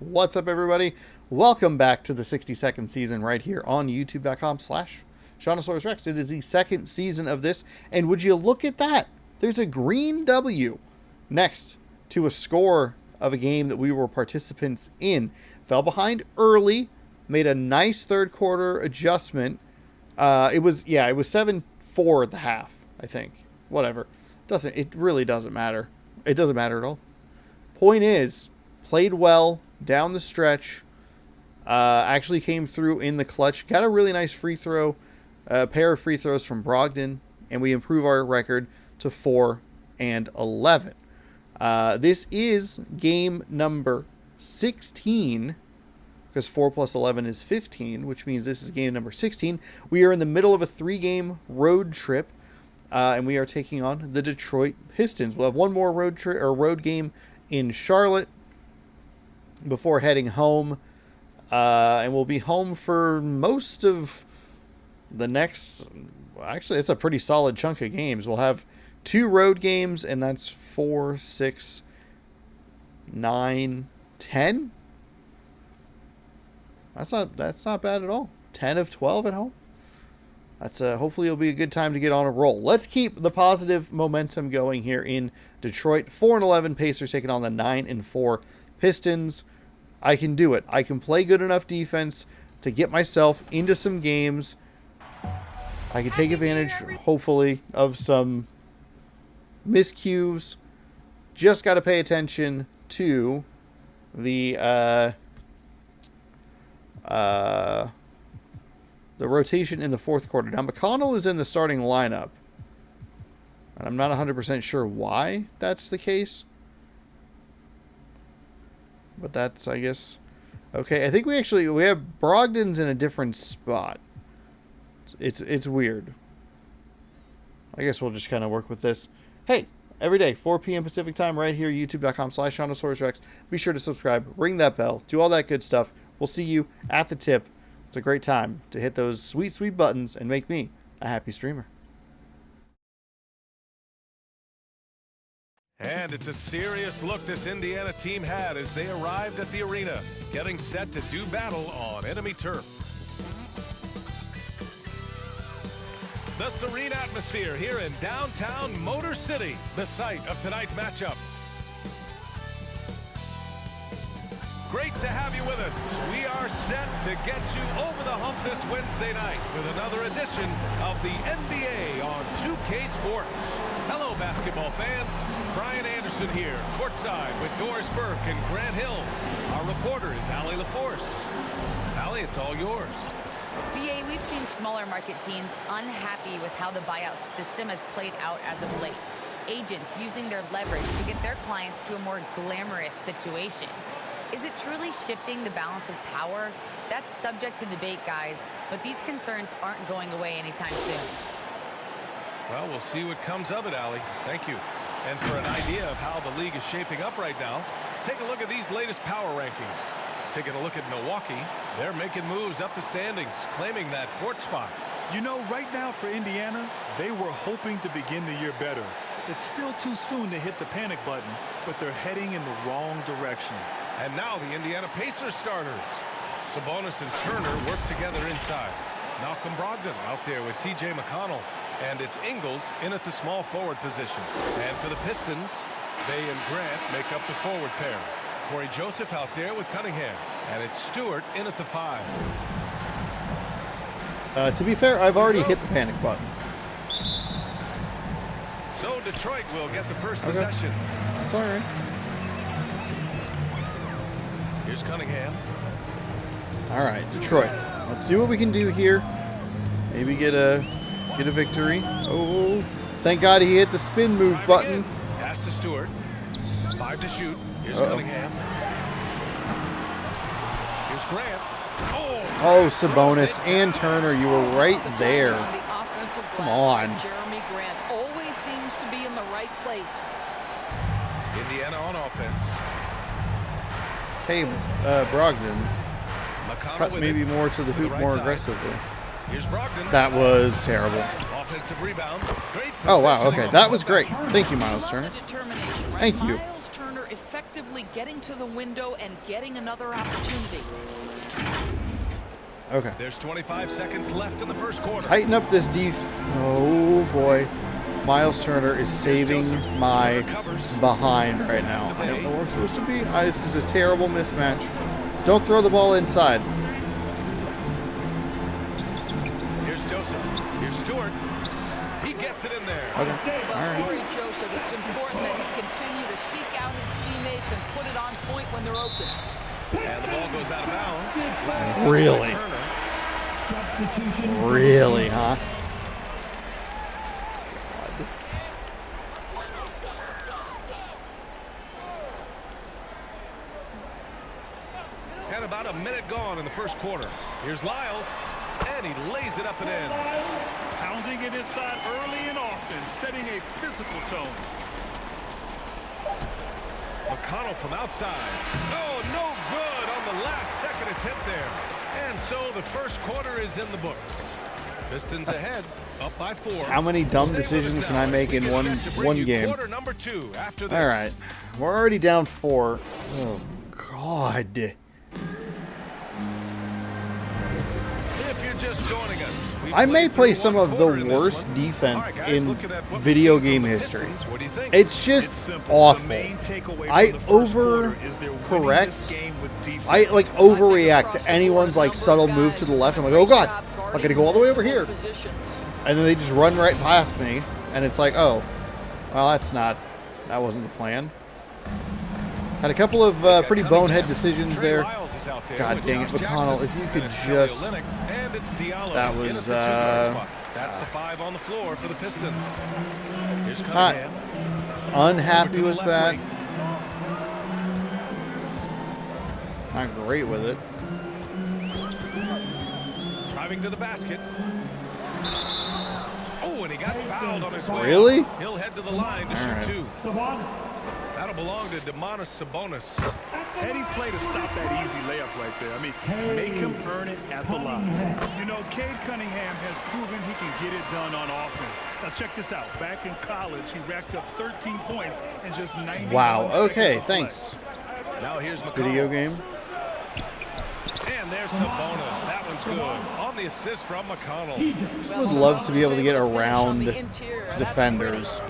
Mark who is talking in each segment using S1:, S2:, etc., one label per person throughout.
S1: What's up, everybody? Welcome back to the 62nd season right here on youtube.com/Shaunosaurus Rex. It is the second season of this, and would you look at that? There's a green W next to a score of a game that we were participants in. Fell behind early, made a nice third quarter adjustment. It was 7-4 at the half, I think. Whatever. It really doesn't matter. It doesn't matter at all. Point is, played well down the stretch. Actually came through in the clutch. Got a really nice free throw, pair of free throws from Brogdon, and we improve our record to 4-11. This is game number 16, because 4 plus 11 is 15, which means this is game number 16. We are in the middle of a 3-game road trip, and we are taking on the Detroit Pistons. We'll have one more road game in Charlotte before heading home, and we'll be home for most of the next. Actually, it's a pretty solid chunk of games. We'll have 2 road games, and that's 4, 6, 9, 10. That's not bad at all. 10 of 12 at home. That's hopefully it'll be a good time to get on a roll. Let's keep the positive momentum going here in Detroit. 4-11 Pacers taking on the 9-4 Pistons. I can do it. I can play good enough defense to get myself into some games. I can take advantage, hopefully, of some miscues. Just got to pay attention to the rotation in the fourth quarter. Now, McConnell is in the starting lineup, and I'm not 100% sure why that's the case. But that's, I guess, okay. I think we have Brogdon's in a different spot. It's weird. I guess we'll just kind of work with this. Hey, every day, 4 p.m. Pacific time, right here, youtube.com/Shaunosaurus Rex. Be sure to subscribe, ring that bell, do all that good stuff. We'll see you at the tip. It's a great time to hit those sweet, sweet buttons and make me a happy streamer.
S2: And it's a serious look this Indiana team had as they arrived at the arena, getting set to do battle on enemy turf. The serene atmosphere here in downtown Motor City, the site of tonight's matchup. Great to have you with us. We are set to get you over the hump this Wednesday night with another edition of the NBA on 2K Sports. Hello, basketball fans. Brian Anderson here, courtside with Doris Burke and Grant Hill. Our reporter is Allie LaForce. Allie, it's all yours.
S3: BA, we've seen smaller market teams unhappy with how the buyout system has played out as of late. Agents using their leverage to get their clients to a more glamorous situation. Is it truly shifting the balance of power? That's subject to debate, guys, but these concerns aren't going away anytime soon.
S2: Well, we'll see what comes of it, Allie. Thank you. And for an idea of how the league is shaping up right now, take a look at these latest power rankings. Taking a look at Milwaukee, they're making moves up the standings, claiming that 4th spot.
S4: You know, right now for Indiana, they were hoping to begin the year better. It's still too soon to hit the panic button, but they're heading in the wrong direction.
S2: And now the Indiana Pacers starters. Sabonis and Turner work together inside. Malcolm Brogdon out there with TJ McConnell. And it's Ingles in at the small forward position. And for the Pistons, Bay and Grant make up the forward pair. Corey Joseph out there with Cunningham. And it's Stewart in at the 5.
S1: To be fair, I've already hit the panic button.
S2: So Detroit will get the first possession.
S1: That's all right.
S2: Here's Cunningham.
S1: All right, Detroit. Let's see what we can do here. Maybe get a victory. Oh, thank God he hit the spin move button.
S2: Pass to Stewart. 5 to shoot. Here's Cunningham. Here's Grant.
S1: Oh, Sabonis and Turner, you were right there. Come on.
S5: Jeremy Grant always seems to be in the right place.
S2: Indiana on offense.
S1: Hey, Brogdon,
S2: McConnell
S1: cut maybe more to the hoop more aggressively.
S2: Here's Brogdon.
S1: That was terrible.
S2: Offensive rebound. Great
S1: oh, wow. Okay. That was great. Thank you, Miles Turner. Thank you.
S5: Miles Turner effectively getting to the window and getting another opportunity.
S1: Okay.
S2: There's 25 seconds left in the first quarter.
S1: Tighten up this Oh, boy. Miles Turner is saving my behind right now. I don't know where I'm supposed to be. This is a terrible mismatch. Don't throw the ball inside.
S2: Here's Joseph. Here's Stewart. He gets it in there.
S1: Okay.
S5: But
S1: All right.
S5: Corey Joseph, it's important that he continue to seek out his teammates and put it on point when they're open.
S2: And the ball goes out of bounds. Last touch
S1: Really?
S2: by Turner.
S1: Really, huh?
S2: And about a minute gone in the first quarter. Here's Lyles, and he lays it up and in.
S4: Pounding it inside early and often, setting a physical tone.
S2: McConnell from outside. Oh, no good on the last second attempt there. And so the first quarter is in the books. Pistons ahead, up by 4.
S1: How many dumb decisions can I make in one game?
S2: Quarter number 2 after this.
S1: All right. We're already down 4. Oh, God.
S2: If you're just joining us,
S1: I may play some of the worst defense in video game history.
S2: What do you think?
S1: It's just
S4: Simple.
S1: awful.
S4: The main takeaway
S1: I
S4: from the first quarter is they're winning this
S1: overcorrect.
S4: game with defense.
S1: I like overreact to anyone's like subtle move to the left. I'm like, oh God, I'm gonna go all the way over here, and then they just run right past me, and it's like, oh, well, that wasn't the plan. Had a couple of pretty bonehead decisions there. God dang it, McConnell! If you could just, that was
S2: that's the 5 on the floor for the Pistons. Here's
S1: not
S2: Cunningham.
S1: unhappy with
S2: Left
S1: that.
S2: wing.
S1: Not great with it.
S2: Driving to the basket. Oh, and he got fouled on his way.
S1: Really?
S2: He'll head to the line to
S1: All
S2: shoot
S1: right.
S2: 2. That'll belong to Demonis Sabonis.
S4: Heady play to stop that easy layup right there. I mean, make him earn it at the line. You know, Cade Cunningham has proven he can get it done on offense. Now check this out. Back in college, he racked up 13 points in just 90
S1: Wow.
S4: seconds
S1: Okay.
S4: of play.
S1: Thanks.
S2: Now here's McConnell.
S1: Video game.
S2: And there's Sabonis. That one's good. On the assist from McConnell.
S1: Just would love to be able to get around defenders.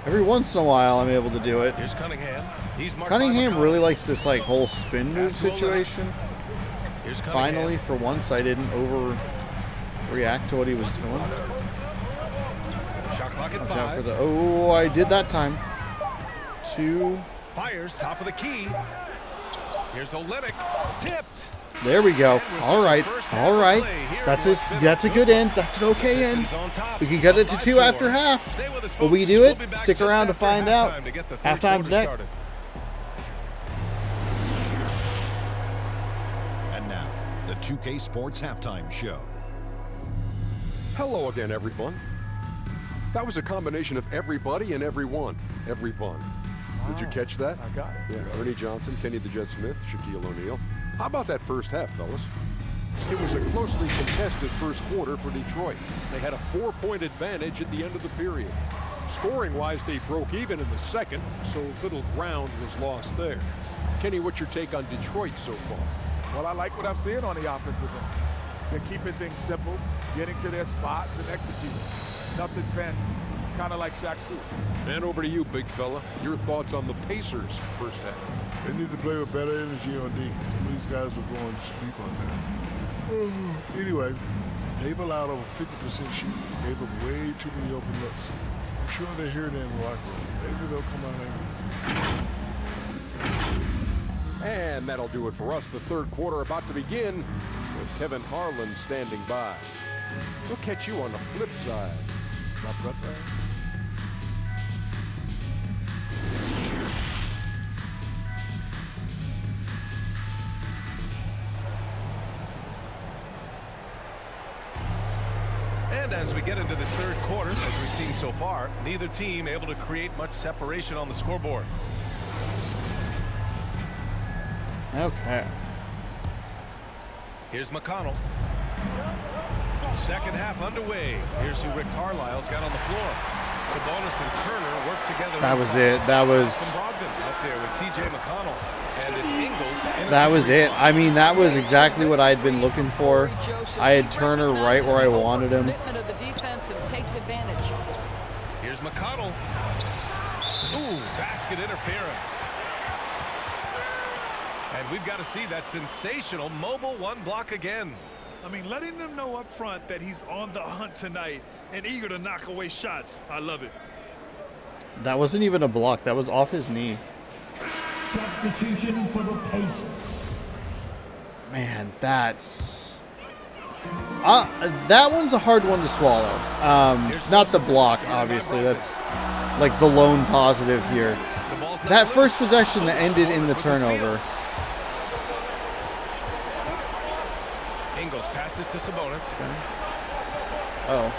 S1: Every once in a while, I'm able to do it.
S2: Here's Cunningham. He's marked
S1: Cunningham
S2: by McConnell.
S1: really likes this like whole spin move
S2: Pass to Olenek.
S1: situation.
S2: Here's Cunningham.
S1: Finally, for once, I didn't overreact to what he was doing.
S2: Shot clock at
S1: Watch out for
S2: 5.
S1: the. Oh, I did that time. 2.
S2: Fires top of the key. Here's Olenek. Tipped.
S1: There we go. All right. All right. That's a good end. That's an okay end.
S2: Pistons on top.
S1: We can get it to
S2: Up by
S1: 2
S2: 4.
S1: after half.
S2: Stay with us,
S1: Will we
S2: folks.
S1: do
S2: We'll
S1: it?
S2: be back
S1: Stick
S2: just
S1: around to
S2: after
S1: find out.
S2: halftime to get the third
S1: Halftime's
S2: quarter
S1: next.
S2: started.
S6: And now, the 2K Sports Halftime Show.
S7: Hello again, everyone. That was a combination of everybody and everyone. Everyone. Did you catch that?
S4: I got it.
S7: Yeah, Ernie Johnson, Kenny the Jet Smith, Shaquille O'Neal. How about that first half, fellas? It was a closely contested first quarter for Detroit. They had a 4-point advantage at the end of the period. Scoring-wise, they broke even in the second, so little ground was lost there. Kenny, what's your take on Detroit so far?
S8: Well, I like what I'm seeing on the offensive end. They're keeping things simple, getting to their spots and executing. Nothing fancy, kind of like Shaq Fu.
S7: And over to you, big fella. Your thoughts on the Pacers' first half?
S9: They need to play with better energy on D. Some of these guys were going to sleep on that. Anyway, they've allowed over 50% shooting. Gave them way too many open looks. I'm sure they're here in the locker room. Maybe they'll come out angry.
S7: And that'll do it for us. The third quarter about to begin with Kevin Harlan standing by. We'll catch you on the flip side. My brother.
S2: And as we get into this third quarter, as we've seen so far, neither team able to create much separation on the scoreboard.
S1: Okay.
S2: Here's McConnell. Second half underway. Here's who Rick Carlisle's got on the floor. Sabonis and Turner work together.
S1: That was it. That was...
S2: Brogdon up there with T.J. McConnell. And it's Ingles.
S1: That was it. I mean, that was exactly what I had been looking for. I had Turner right where I wanted him.
S2: Here's McConnell. Ooh, basket interference. And we've got to see that sensational mobile one block again.
S4: I mean, letting them know up front that he's on the hunt tonight and eager to knock away shots. I love it.
S1: That wasn't even a block. That was off his knee.
S10: Substitution for the Pacers.
S1: Man, that's... that one's a hard one to swallow. Not the block, obviously. That's like the lone positive here. That first possession that ended in the turnover.
S2: Ingles passes to Sabonis.
S1: Oh.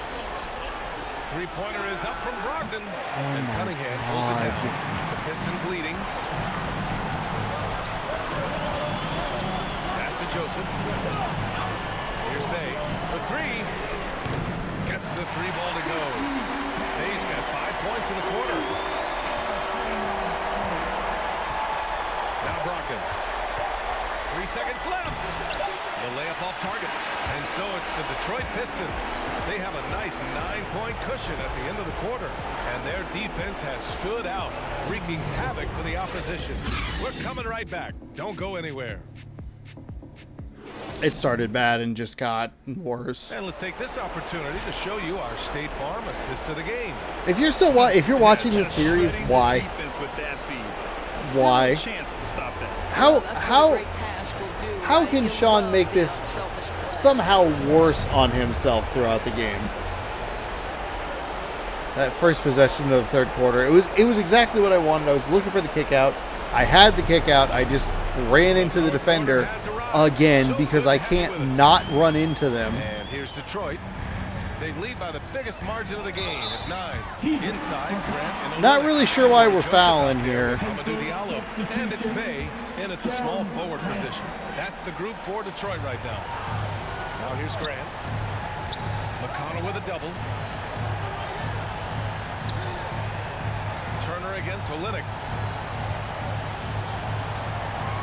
S2: Three-pointer is up from Brogdon. And
S1: my
S2: Cunningham pulls it down. The Pistons leading. Pass to Joseph. Here's Bay for three. Gets the three ball to go. Bay's got 5 points in the quarter. Now Brogdon. 3 seconds left. The layup off target. And so it's the Detroit Pistons. They have a nice 9-point cushion at the end of the quarter. And their defense has stood out, wreaking havoc for the opposition. We're coming right back. Don't go anywhere.
S1: It started bad and just got worse.
S2: And let's take this opportunity to show you our State Farm assist to the game.
S1: If you're still if you're watching this series, why? Why? How can Sean make this somehow worse on himself throughout the game? That first possession of the third quarter, it was exactly what I wanted. I was looking for the kick out. I had the kick out. I just ran into the defender again because I can't not run into them.
S2: And here's Detroit. They lead by the biggest margin of the game at 9. Inside, Grant.
S1: Not really sure why we're fouling here.
S2: And it's Bay in at the small forward position. That's the group for Detroit right now. Now here's Grant. McConnell with a double. Turner against Olynyk.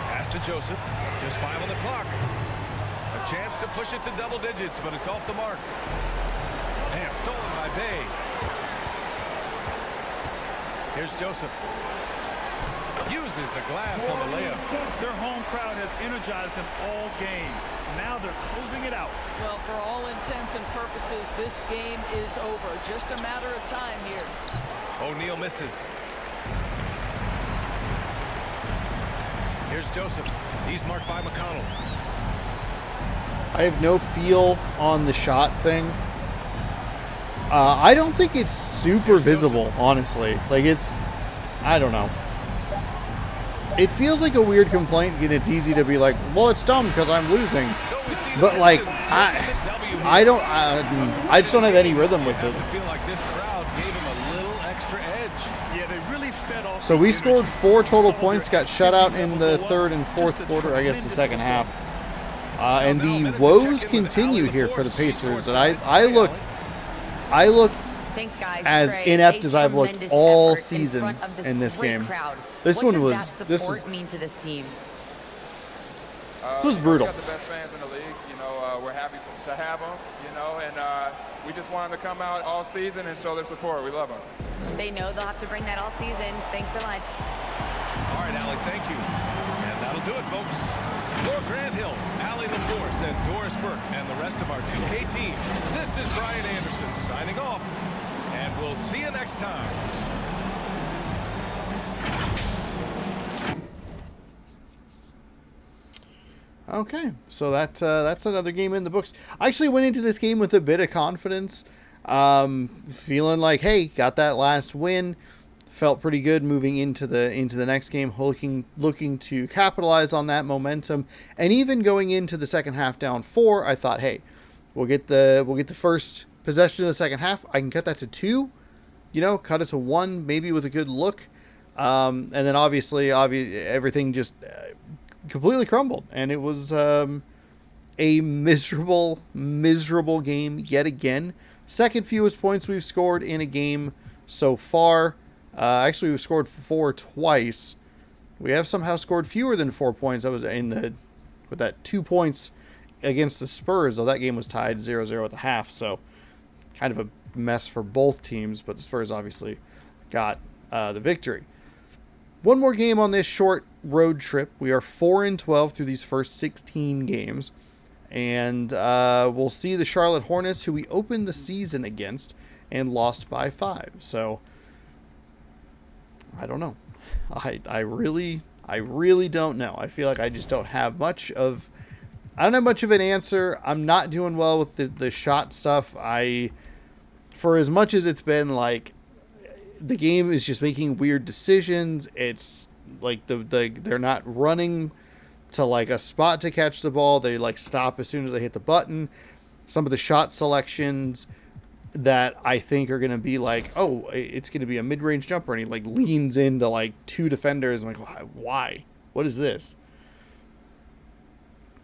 S2: Pass to Joseph. Just 5 on the clock. A chance to push it to double digits, but it's off the mark. And stolen by Bay. Here's Joseph. Uses the glass on the layup.
S4: Their home crowd has energized them all game. Now they're closing it out.
S5: Well, for all intents and purposes, this game is over. Just a matter of time here.
S2: O'Neal misses. Here's Joseph. He's marked by McConnell.
S1: I have no feel on the shot thing. I don't think it's super visible, honestly. Like, I don't know. It feels like a weird complaint, and it's easy to be like, well, it's dumb because I'm losing. But, like, I just don't have any rhythm with it. So we scored 4 total points, got shut out in the third and fourth quarter, I guess the second half. And the woes continue here for the Pacers. And I look
S3: Thanks, guys.
S1: as inept as I've looked all season in this game. This one was
S3: mean to this team.
S1: This was brutal.
S11: We've got the best fans in the league. You know, we're happy to have them. You know, and we just want them to come out all season and show their support. We love them.
S3: They know they'll have to bring that all season. Thanks so much.
S2: All right, Allie, thank you. And that'll do it, folks. For Grant Hill, Allie LaForce, and Doris Burke, and the rest of our 2K team, this is Brian Anderson signing off. And we'll see you next time.
S1: Okay, so that's another game in the books. I actually went into this game with a bit of confidence, feeling like, hey, got that last win, felt pretty good moving into the next game, looking to capitalize on that momentum, and even going into the second half down 4, I thought, hey, we'll get the first possession of the second half. I can cut that to 2, cut it to 1, maybe with a good look, and then obviously everything just completely crumbled, and it was a miserable game yet again. Second fewest points we've scored in a game so far. Actually, we've scored 4 twice. We have somehow scored fewer than 4 points. That was with that 2 points against the Spurs, though that game was tied 0-0 at the half, so kind of a mess for both teams, but the Spurs obviously got the victory. One more game on this short road trip. We are 4-12 through these first 16 games, and we'll see the Charlotte Hornets, who we opened the season against and lost by 5. So I don't know. I really don't know. I feel like I just don't have much of an answer. I'm not doing well with the shot stuff. For as much as it's been like the game is just making weird decisions, it's like they're not running to like a spot to catch the ball. They like stop as soon as they hit the button. Some of the shot selections that I think are going to be like, oh, it's going to be a mid-range jumper, and he like leans into like 2 defenders. I'm like, why? What is this?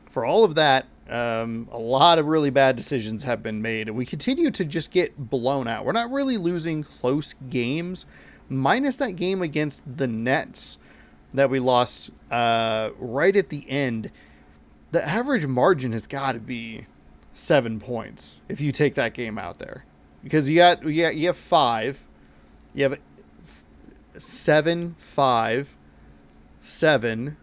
S1: For all of that, a lot of really bad decisions have been made, and we continue to just get blown out. We're not really losing close games, minus that game against the Nets that we lost right at the end. The average margin has got to be 7 points if you take that game out there. Because you have 5, you have 7, 5, 7,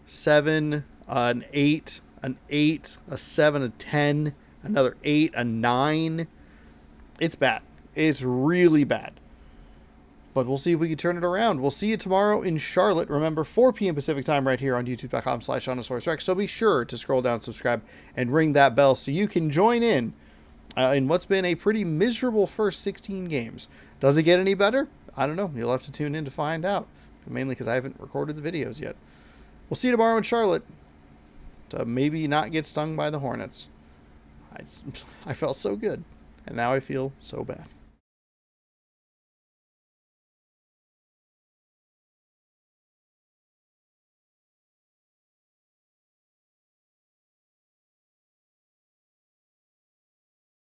S1: 7, an 8, a 7, a 10, another 8, a 9. It's bad. It's really bad. But we'll see if we can turn it around. We'll see you tomorrow in Charlotte. Remember, 4 p.m. Pacific time right here on youtube.com/Rex. So be sure to scroll down, subscribe, and ring that bell so you can join in what's been a pretty miserable first 16 games. Does it get any better? I don't know. You'll have to tune in to find out. Mainly because I haven't recorded the videos yet. We'll see you tomorrow in Charlotte to maybe not get stung by the Hornets. I felt so good, and now I feel so bad.